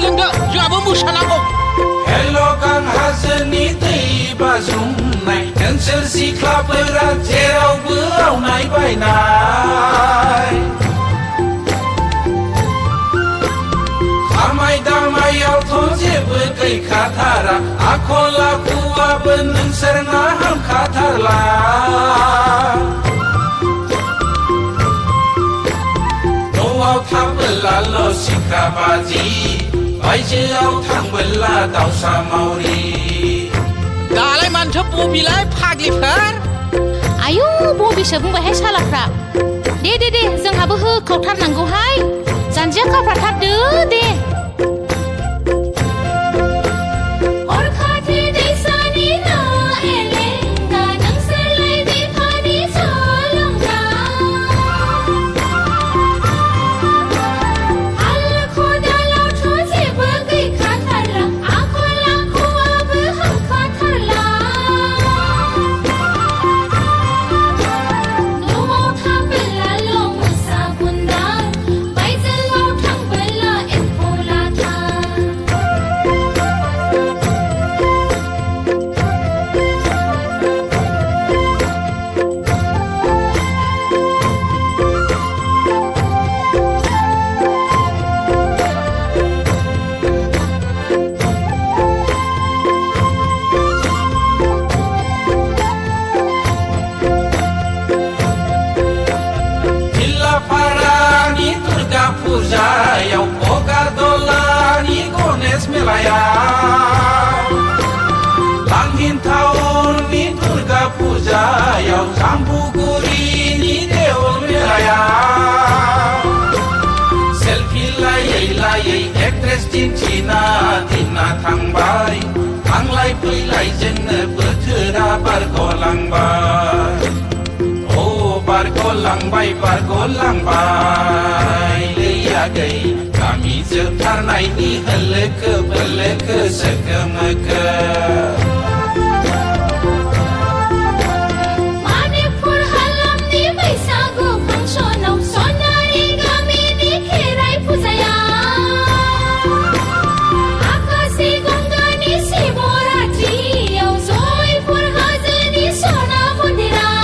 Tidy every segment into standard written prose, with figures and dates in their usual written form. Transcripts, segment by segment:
लोंदो जोंहाबो मोसानांगौ हेल' गां हाजोनि दै बाज्रुमनाय नोंसोर सिख्लाफोरा जेरावबो आवनाय बायनाय खामाय दामायावथ' जेबो गैखाथारा आखल आखुआबो नोंसोरना हामखाथारला न'आव थाबोलाल' सिख्रा बाजि बायजोआव थांबोला दावसा मावरि दालाय मानोथो बबिलाय फाग्लिफोर आयु बबिसो बुंबायहाय सालाफ्रा दे जोंहाबो होखावथारनांगौहाय जानजिया खाफ्राथारदो दे फुजायाव बगादलानि गणेश मेलायाव लांहिनटाउननि दुर्गा फुजायाव जाम्बुगुरिनि देवल मेलायाव सेल्फि लायै लायै एक्ट्रेस दिन्थिना दिना थांबाय थांलाय फैलायजोंनो बोथोरा बारग'लांबाय बारग'लांबाय लैयागै गामि जोबथारनायनि होलोखो बोलोखो सोखो मोखो मानिपुर हालामनि बैसागु फांसनाव सनारि गामिनि खेराइ फुजायाव आकाशि गंगानि शिवरात्रियाव जयपुर हाजोनि सना मन्दिराव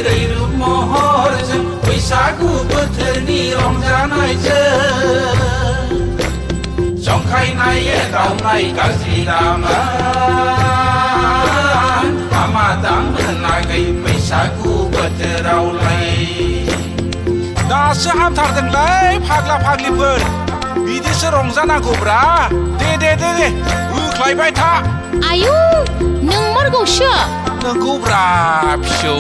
रैरुब महरजों बैसागु बोथोरनि रंजानायजों जंखायनाय एदावनाय गाज्रि दामोन हामा दाम होनागै बैसागु बोथोरावलाय दासो हामथारदोंलै फाग्ला फाग्लिफोर बिदिसो रंजानांगौब्रा दे होख्लायबाय था आयु नों मारगौसो नंगौब्रा फिसौ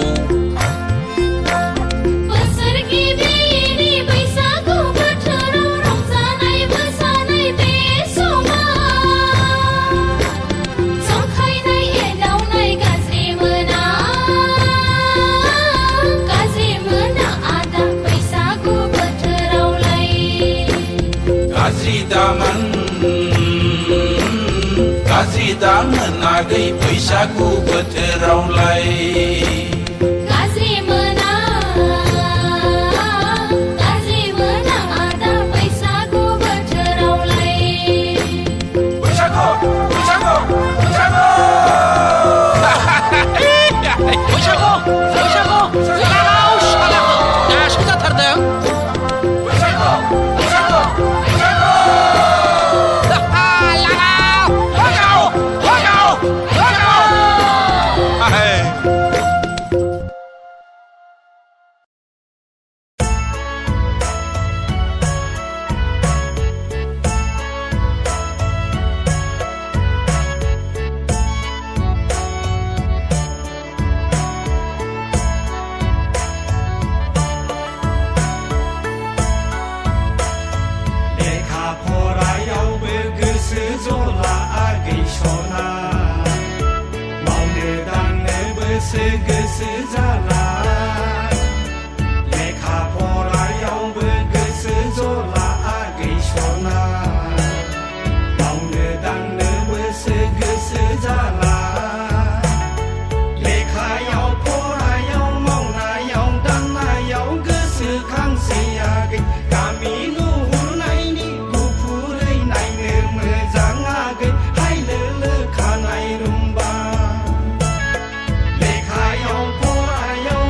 गाज्रि दामोनागै बैसागु बोथोरावलाय गाज्रि मोना आदा बैसागु बोथोरावलाय बैसागु गोसो गोसो जाला लेखा फरायावबो गोसो जला आगै सना मावनो दांनोबोसो गोसो जाला लेखायाव फरायाव मावनायाव दांनायाव गोसोखांसै आगै गामि नुहुरनायनि गुफुरै नायनो मोजां आगै हायलो खानाय रुम्बा लेखायाव फरायाव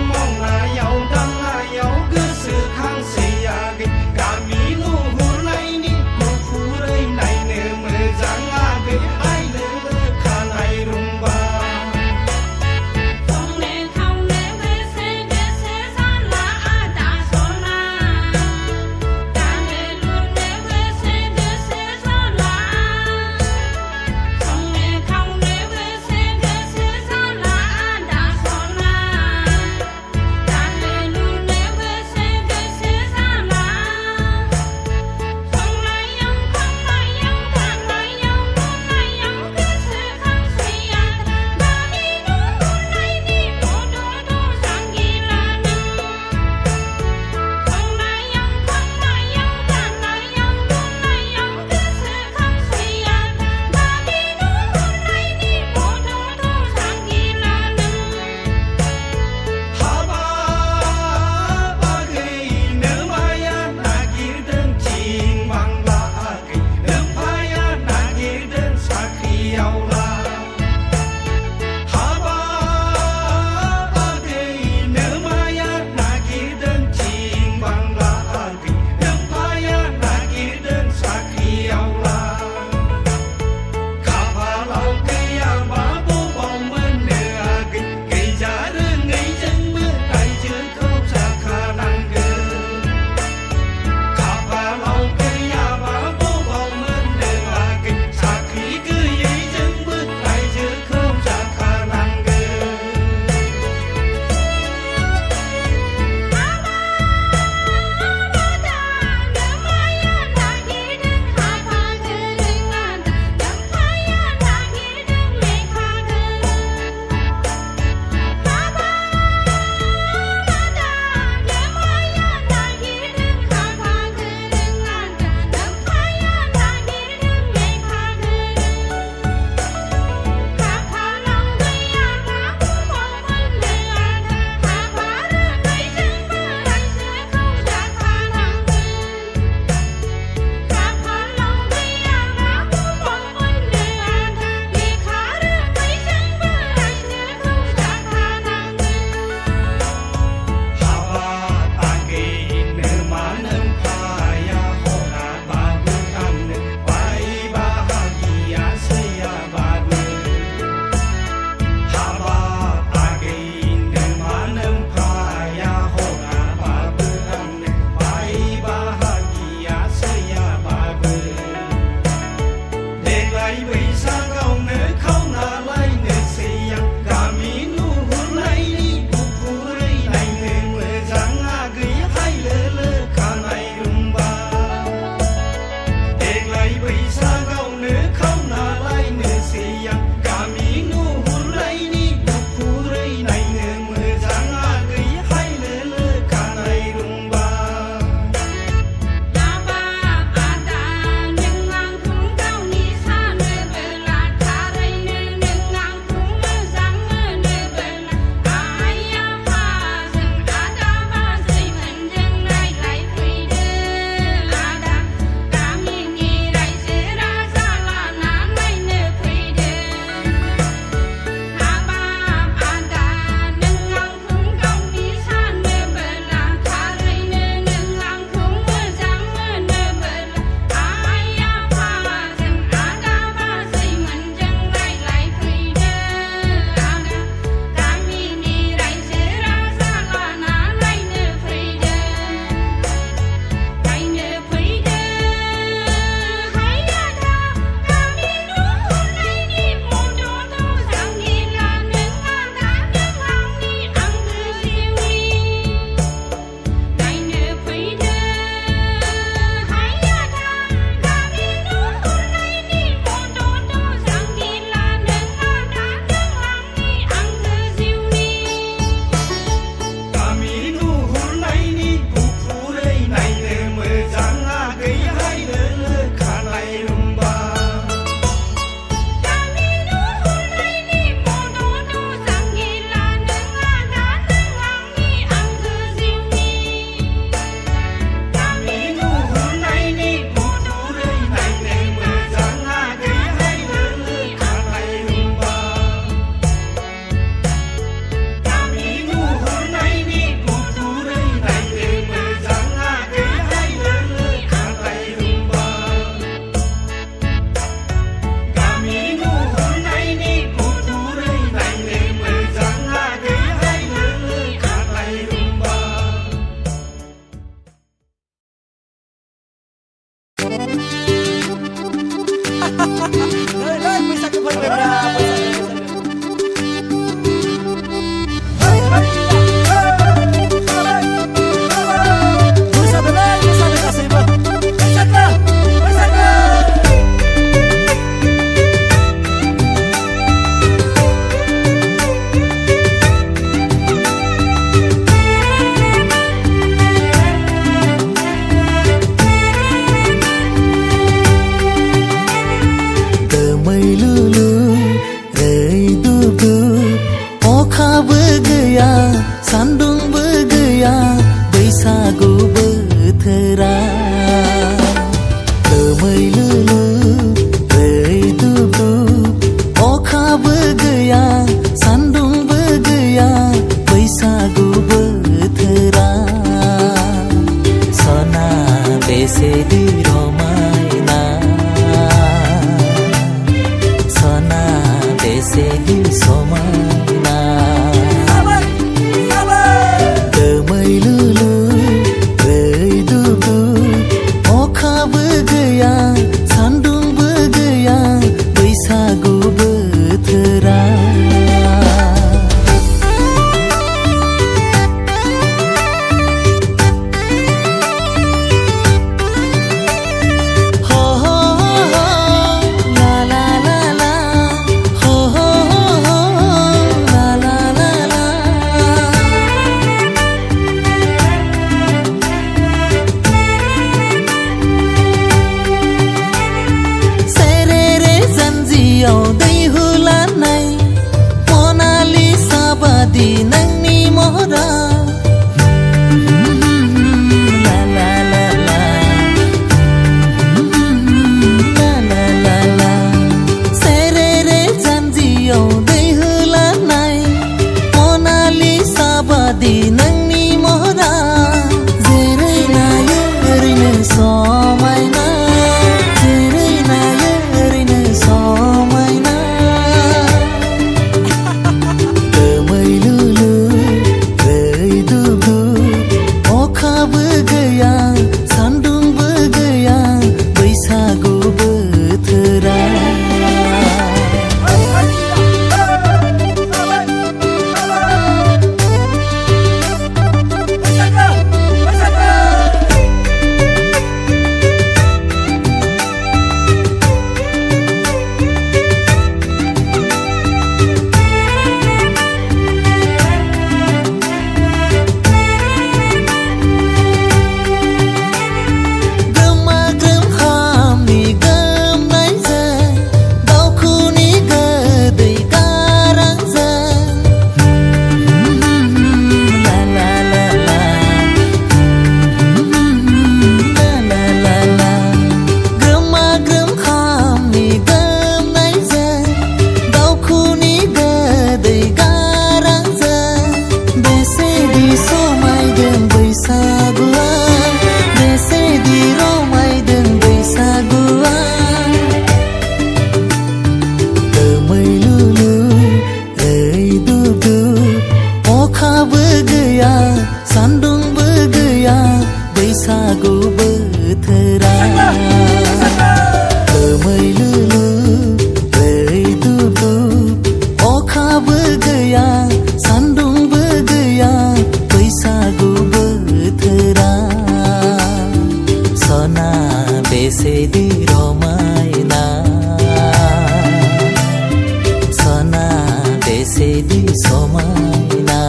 बेबायदि समायना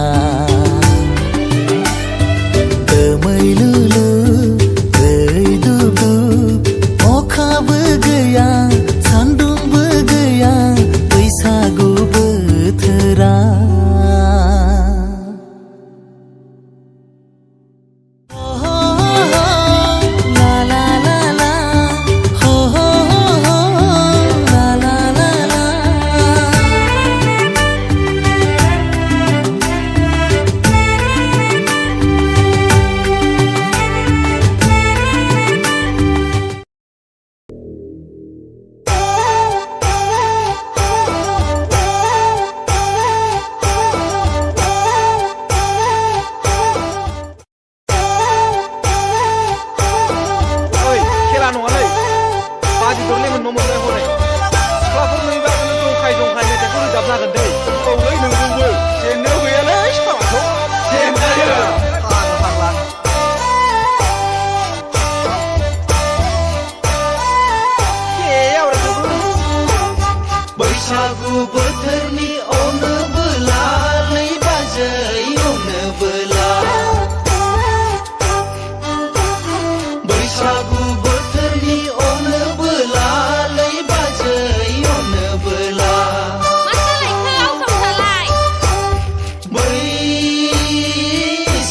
दोमैलुलु दैदुब अखाबो गैया सान्दुंबो गैया बैसागु बोथोरा बैसागु बोथोरनि अनो बोला नै बाजै अनो बोला बैसागु बोथोरनि अनो बोला नै बाजै अनो बोला बै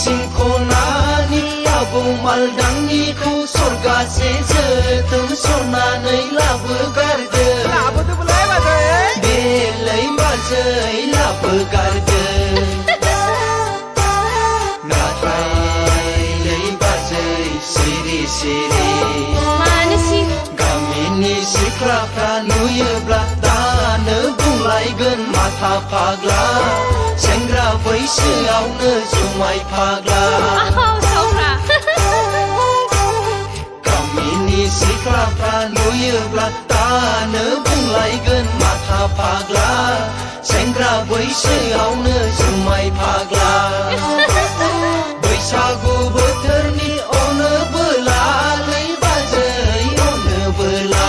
सिंखनानि आबौ मालदांनिखौ सरगासे जोथोन सनानै लाबोगारदो बेलै बाजै लाबोगारदो नाथाय नै बाजै सिरि सिरि गामिनि सिख्लाफ्रा नुयोब्ला दानो बुंलायगोन माथा फाग्ला सेंग्रा बैसोआवनो जुमाय फाग्ला गामिनि सिख्लाफ्रा नुयोब्ला दानो बुंलायगोन माथा फाग्ला सेंग्रा बैसोआवनो जुमाय फाग्ला बैसागु बोथोरनि अनो बोला नै बाजै अनो बोला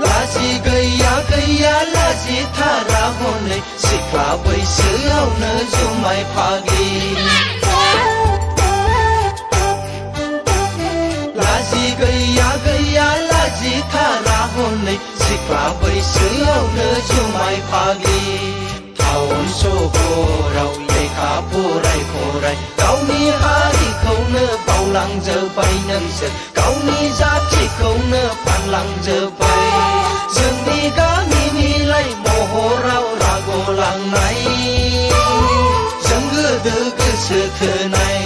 लाजि गैया गैया लाजि थारा हनै सिख्ला बैसोआवनो जुमाय फाग्लि लाजि गैया गैया लाजि थारा हनै सिख्ला बैसोआवनो जुमाय फाग्लि टाउन सहराव लेखा फराय गावनि हारिखौनो बावलांजोब्बाय नोंसोर गावनि जाथिखौनो फानलांजोब्बाय जोंनि गामिनिलाय महराव रागलांनाय जों गोदो गोसो थोनाय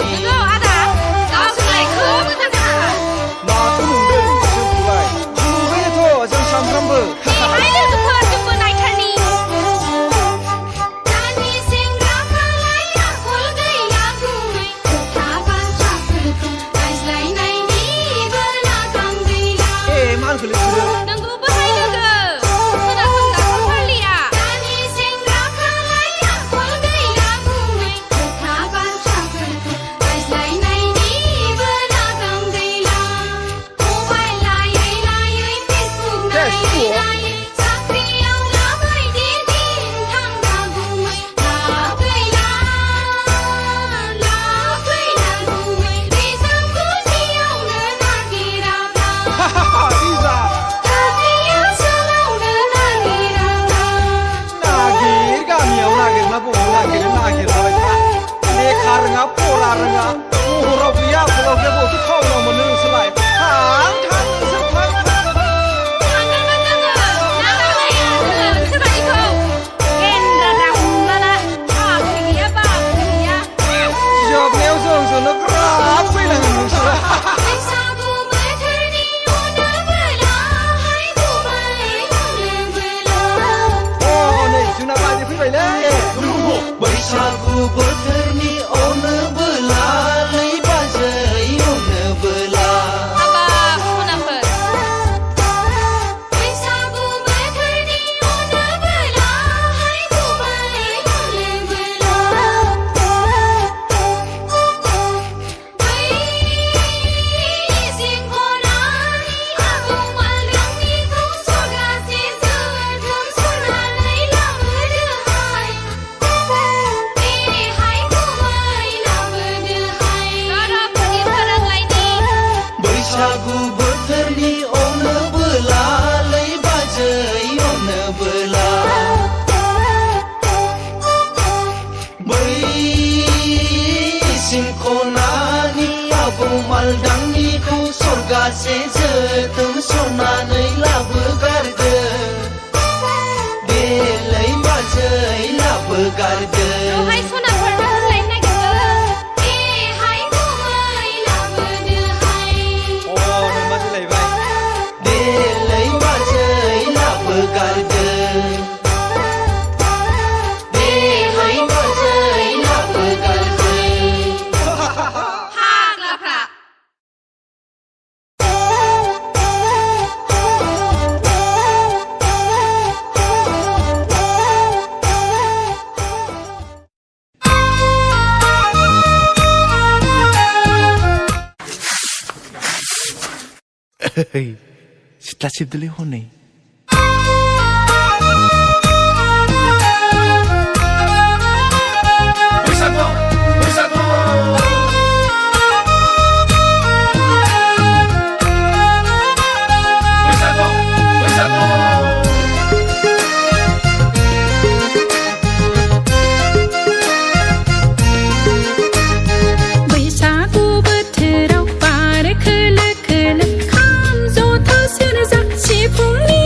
बैसागु बोथोरनि अनोबोला लै बाजै अनोबोला बै इसिं खनानि आबौ मालदांनिखौ सरगासे जोथोन सनानै लाबोगारदो बेलै बाजै लाबोगारदो दहाय सनाफोरनो होनलायनो नागिरदों बेहाय गुमै लाबोदोहाय नोंबा सोलायबाय बेलै बाजै लाबोगारदो बेहाय बाजै लाबोगारदो फाग्लाफ्रा सिथ्ला सिबदोलै हनै बैसागु बैसागु बैसागु बैसागु बैसागु बोथोराव बार खोलो खोलो खाम जथा सेरजा सिफुंनि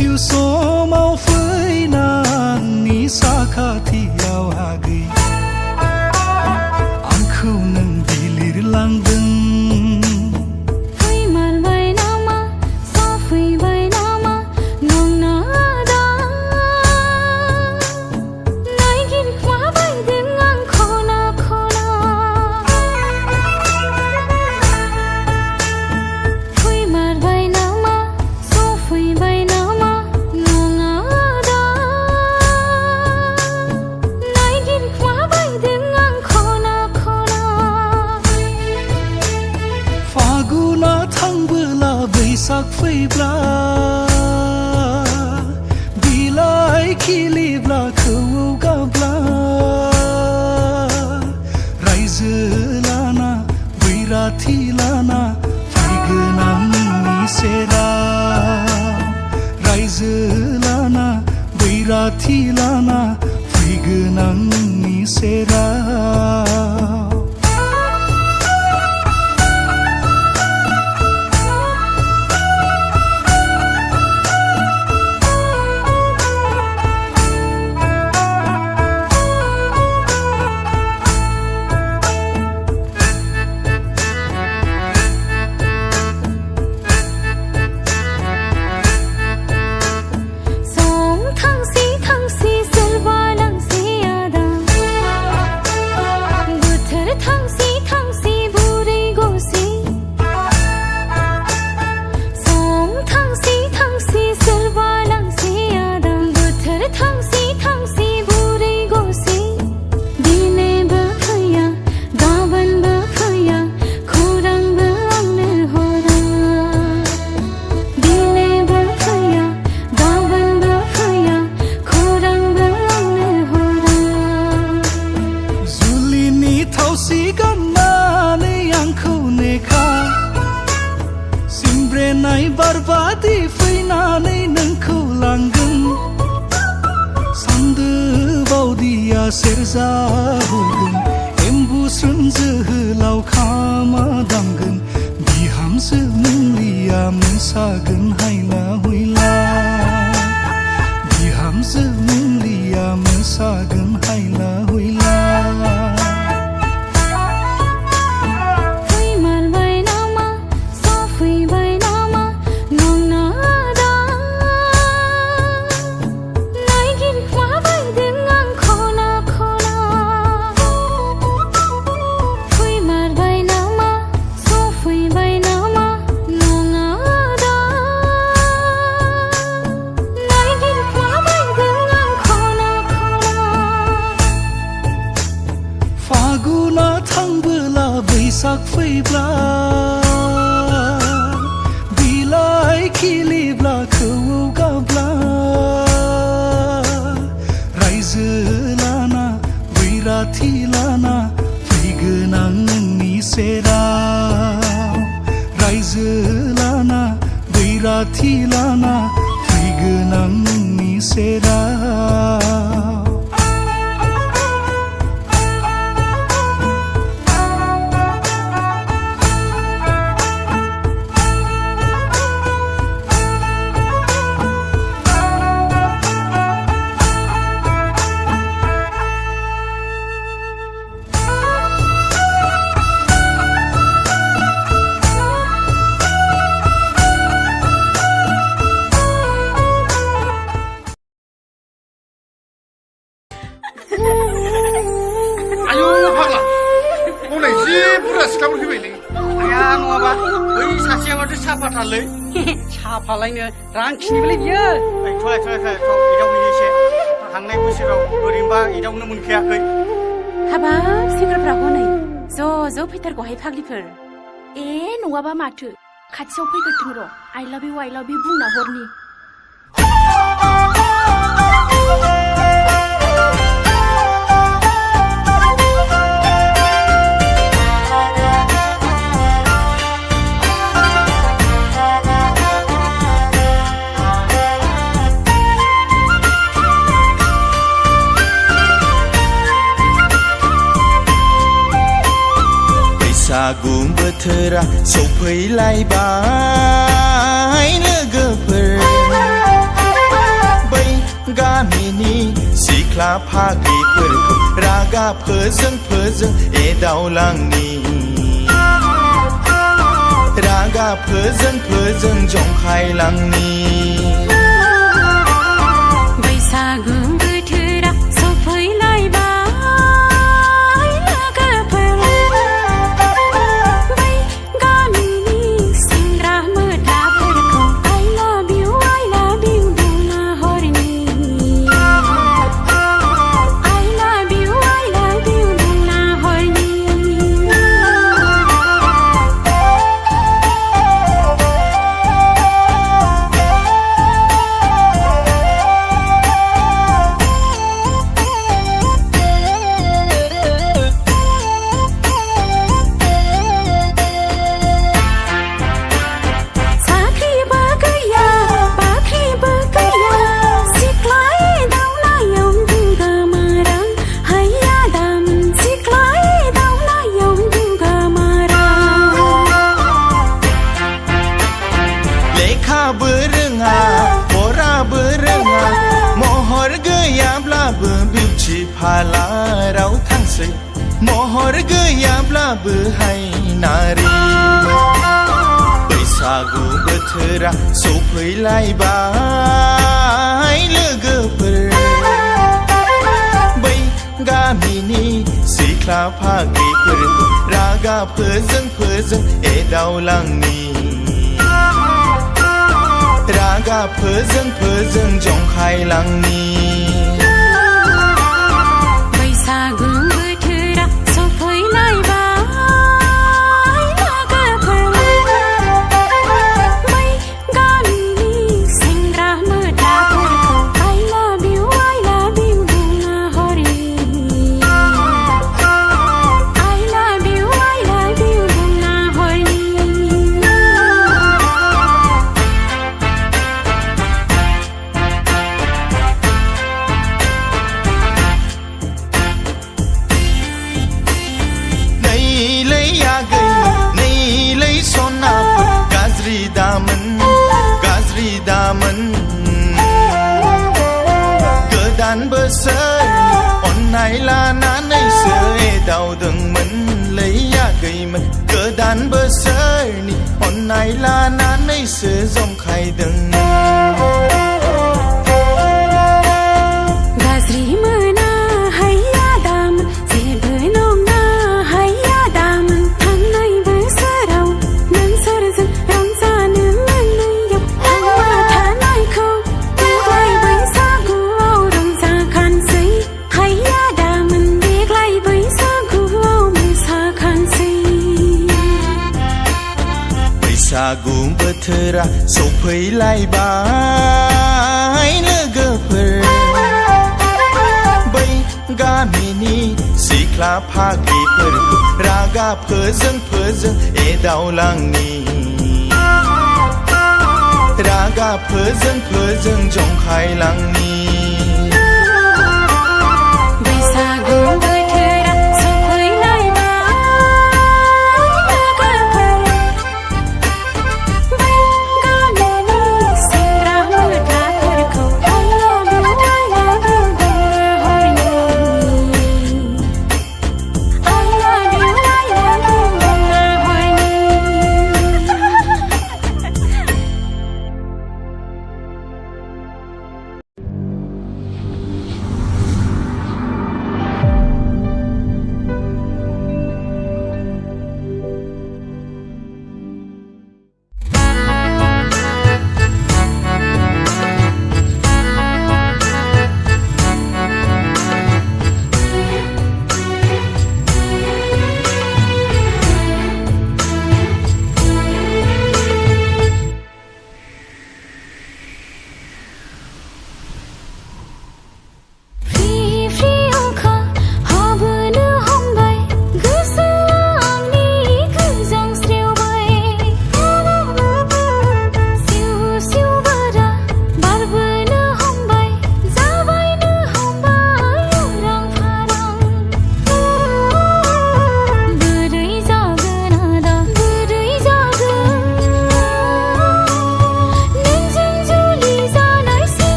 सिउ समाव फैनानै साखाथियाव आगै आंखौ नों बिलिरलांदों बैसाग फैब्ला बिलाइ खिलिब्ला खौवौ गाब्ला रायजो लाना बैराथि लाना फैगोन आं नोंनि सेराव रायजो लाना बैराथि लाना फैगोन आं नोंनि सेराव सिमब्रेनाय बारबादि फैनानै नोंखौ लांगोन सान्दो बावदिया सेरजा हुगोन एम्बुस्रोन जोहोलाव खामा दामगोन बिहामजो मुंलिया मोसागोन हायला हुइला बिहामजो मुंलिया मोसागोन हायला हुइला फागुना थांबोला बैसाग फैब्ला बिलाइ खिलिब्ला खौवौ गाब्ला रायजो लाना बैराथि लाना फैगोन आं नोंनि सेराव रायजो लाना बैराथि लाना फैगोन आं नोंनि सेराव आयौ फाग्ला हनै जि बुरजा सिख्लाफोर फैबायलै आया नङाबा बै सासेया माथो साफाथारलै साफालायनो रां खिनिबालाय बियो एदावहैनो एसे थांनाय बोसोराव ओरैनोबा एदावनो मोनखायाखै हाबाब सेंग्राफ्रा हनै ज' फैथारगौहाय फाग्लिफोर ए नङाबा माथो खाथियाव फैग्रोथों र' आइ लाभ इउ बुंना हरनि बैसागु बोथोरा सफैलायबाय लोगोफोर गामिनि सिख्ला फाग्लिफोरखौ रागा फोजों एदावलांनि रागा फोजों जंखायलांनि बैसागु बोथोरा सफैलायबाय लोगोफोर बै गामिनि सेंग्रा मोख्लाफोरखौ I love you बुंना हरनि I love you बुंना हरनि साख्रिबो गैया बाख्रिबो गैया सिख्ला एदावनायाव दुगामारां हैया दामोन सिख्ला एदावनायाव दुगामारां लेखाबो रोङा फराबो रोङा महर गैयाब्लाबो बिउटि पार्लाराव थांसै महर गैयाब्लाबो हाय नारी बैसागु बोथोरा सफैलायबाय लोगोफोर बै गामिनि सिख्ला फाग्लिफोरखौ रागा फोजों एदावलांनि रागा फोजों जंखायलांनि बैसागु बोथोरा सफैलायबाय लोगोफोर बै गामिनि सेंग्रा मोख्लाफोरखौ I love you बुंना हरनि I love you बुंना हरनि नैलै आगै नैलै सनाफोर गाज्रि दामोन गोदान बोसोरनि अननाय लानानैसो एदावदोंमोनलै आगैमोन गोदान बोसोरनि अननाय लानानैसो जंखायदोंमोन गाज्रि मोना हैया दामोन जेबो नङा हैया दामोन थांनाय बोसोराव नोंसोरजों रंजानो मोनैयाव थांना थानायखौ देग्लाय बैसागुआव रंजाखानोसै हैया दामोन देग्लाय बैसागुआव मोसाखानोसै बैसागु बोथोरा सफैलायबाय लोगोफोर बै गामिनि सिख्ला फाग्लिफोरखौ रागा फोजों एदावलांनि रागा फोजों जंखायलांनि बैसागु बोथोरा सफैलायबाय लोगोफोर बै गामिनि सेंग्रा मोख्लाफोरखौ I love you बुंना हरनि I love you बुंना हरनि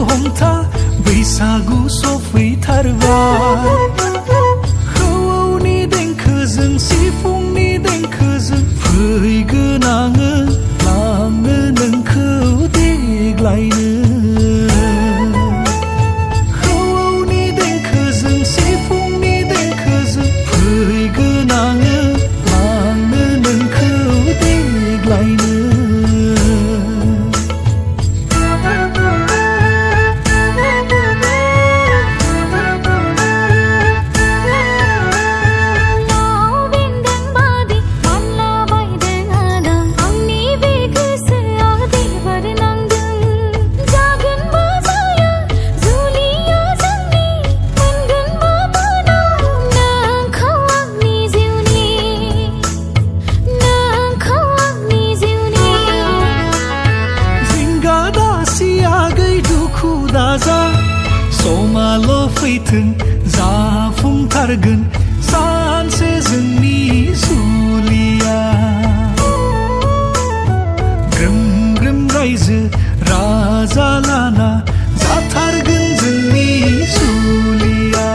हमथा बैसागु सफैथारबाय खौवौनि देंखोजों सिफुंनि देंखोजों फैगोन आङो लाङो नोंखौ देग्लायनो खौवौनि देंखोजों सिफुंनि देंखोजों फैगोन आङो लाङो नोंखौ देग्लायनो समाल' फैथों जाफुंथारगोन सानसे जोंनि जुलिया ग्रोम ग्रोम रायजो राजा लाना जाथारगोन जोंनि जुलिया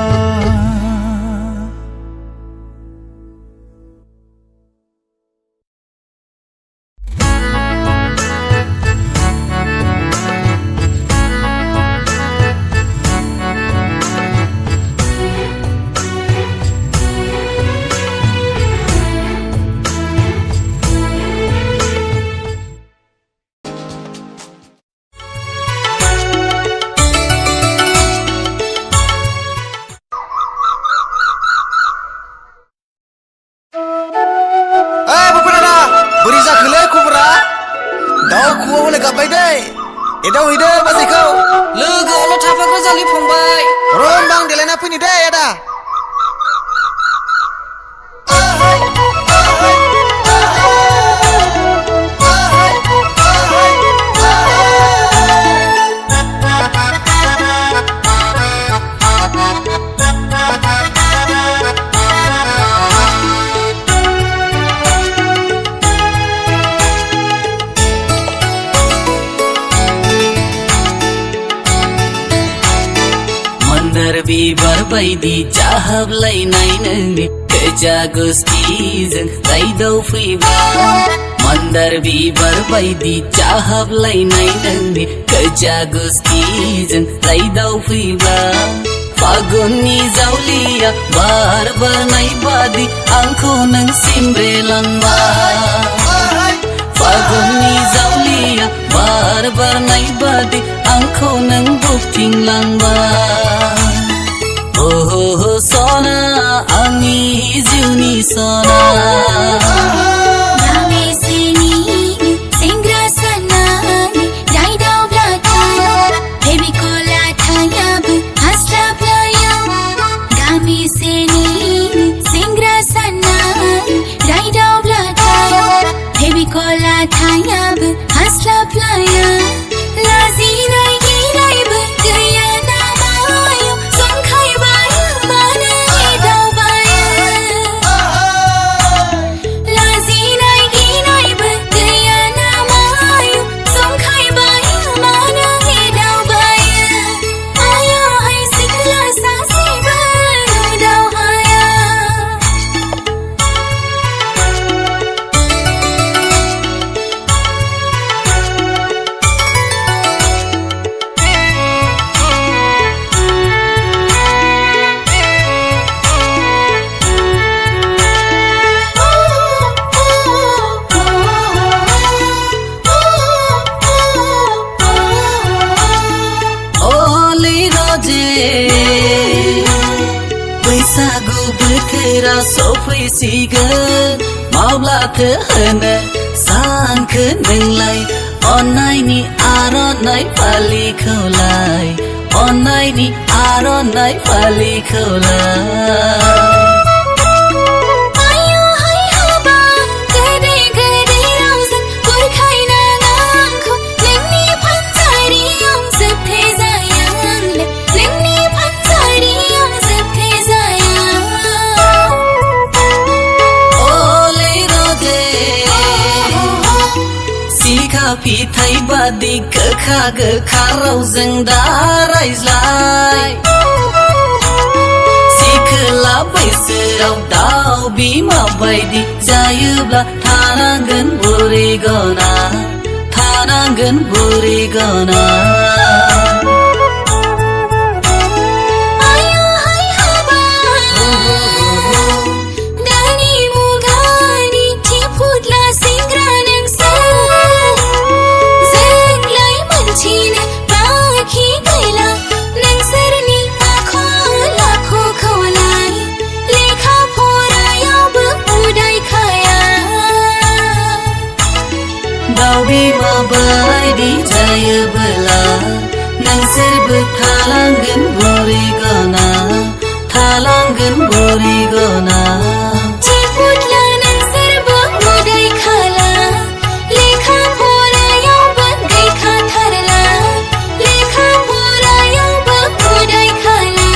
एदाव हैदो बाजैखौ लोगोआवल' थाफाग्रा जालि फंबाय र' होनबा आं देलायना फैनि दे आदा बिबार बायदि जाहाबलायनाय नोंनि गोजा गुस्थिजों रायदाव फैबा मन्दार बिबार बायदि जाहाबलायनाय नोंनि गोजा गुस्थिजों रायदाव फैबा फागुननि जावलिया बार बारनाय बादि आंखौ नों सिमब्रेलांबा फागुननि जावलिया बार बारनाय बादि आंखौ नों बोगथिंलांबा Oh sona आंनि जिउनि सना गामे सेनि सेंग्रा सानानि रायदावब्लाथाय फेबिकला थायाबो हास्लाबलाया गामे सेनि सेंग्रा सानानि रायदावब्लाथाय फेबिकला थायाबो हास्लाबलाया लाजिनाय गिनायबो गैया नामायाव जंखायबायो मानो एदावबायो लाजिनाय गिनायबो गैया नामायाव जंखायबायो मानो एदावबायो आयाहाय सिख्ला सासेबो नुदावहाया बैसागु बोथोरा सफैसिगोन माब्लाथो होनो सानखो नोंलाय अननायनि आर'नाइ फालिखौलाय अननायनि आर'नाइ फालिखौलाय फिथाइ बुंनाय बादि गोखा गोखा रावजों दा रायज्लाय सिखोला बैसोआव दाउ बिमा बायदि जायोब्ला थानांगोन बुरि गना थानांगोन बुरि गना बिमा बायदि जायोब्ला नोंसोरबो थालांगोन बुरि गना थालांगोन बुरि गना फुटला नोंसोरबो उदै खाला लेखा फरायावबो गैखाथारला लेखा फरायावबो उदै खाला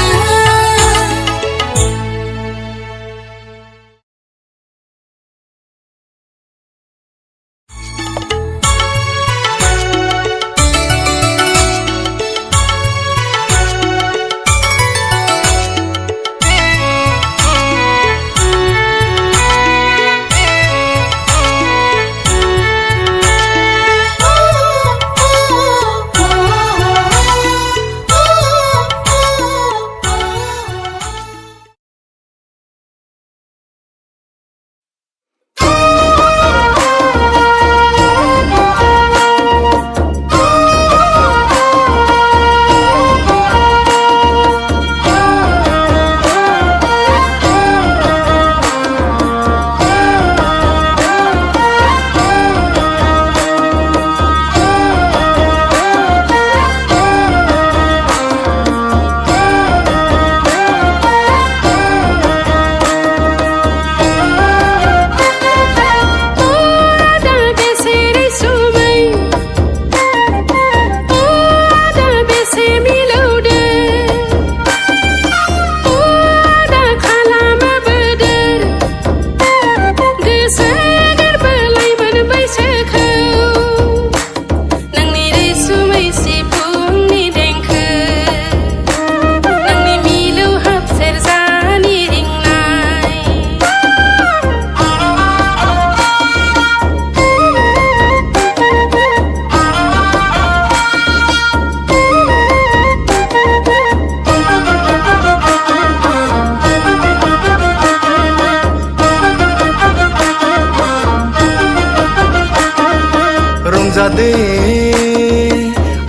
रंजादे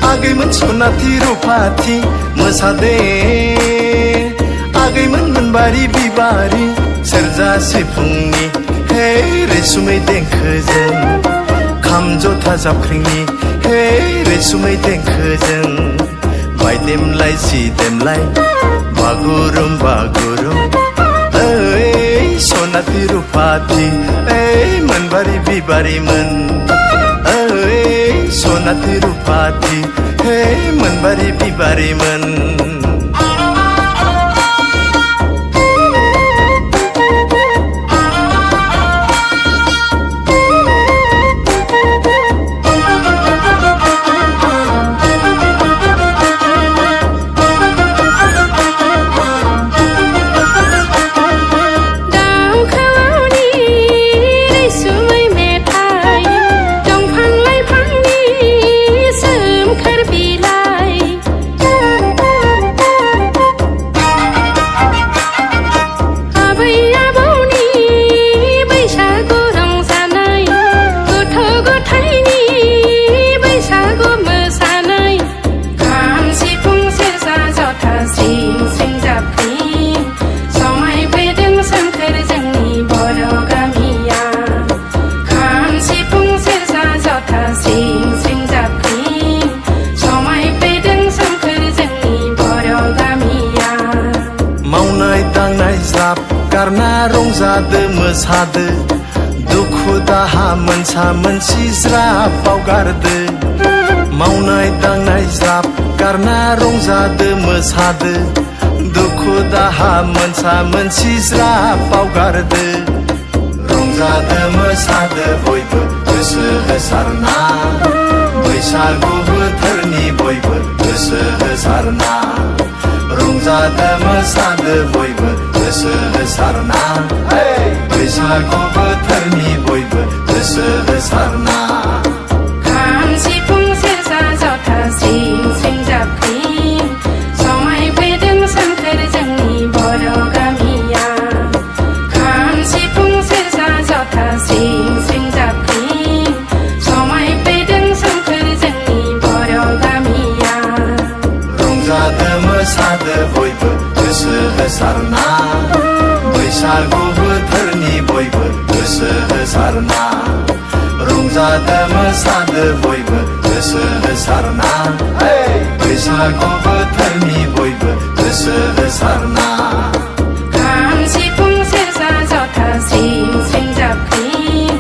आगैमोन सनाथि रुफाथि मोसादे आगैमोन मोनबारि बिबारि सेरजा सिफुंनि हे रैसुमै देंखोजों खाम जथा जाबख्रिंनि हे रैसुमै देंखोजों बायदेमलाय सिदेमलाय बागुरुम बागुरुम ओइ सनाथि रुफाथि ओइ मोनबारि बिबारिमोन सनाथि रुफाथि हे मोनबारि बिबारिमोन गारना रंजादो मोसादो दुखु दाहा मोनसा मोनसि ज्राब बावगारदो मावनाय दांनाय ज्राब गारना रंजादो मोसादो दुखु दाहा मोनसा मोनसि ज्राब बावगारदो रंजादो मोसादो बयबो गोसो होसारना बैसागु बोथोरनि बयबो गोसो होसारना रंजादो मोसादो बयबो गोसो होसारना बैसागु बोथोरनि बयबो गोसो होसारना खाम सिफुं सेरजा जथा स्रिं स्रिं जाबख्रिं समायफैदों सोमखोर जोंनि बर' गामिया खाम सिफुं सेरजा जथा स्रिं स्रिं जाबख्रिं समायफैदों सोमखोर जोंनि बर' गामिया रंजादो मोसादो बयबो गोसो होसारना बैसागु बोथोरनि बयबो गोसो होसारना रंजादो मोसादो बयबो गोसो होसारना बैसागु बोथोरनि बयबो गोसो होसारना खाम सिफुं सेरजा जथा स्रिं स्रिं जाबख्रिं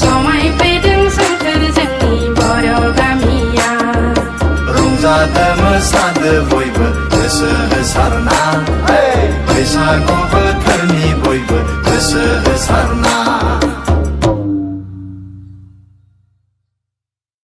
समायफैदों सोमखोर जोंनि बर' गामिया रंजादो मोसादो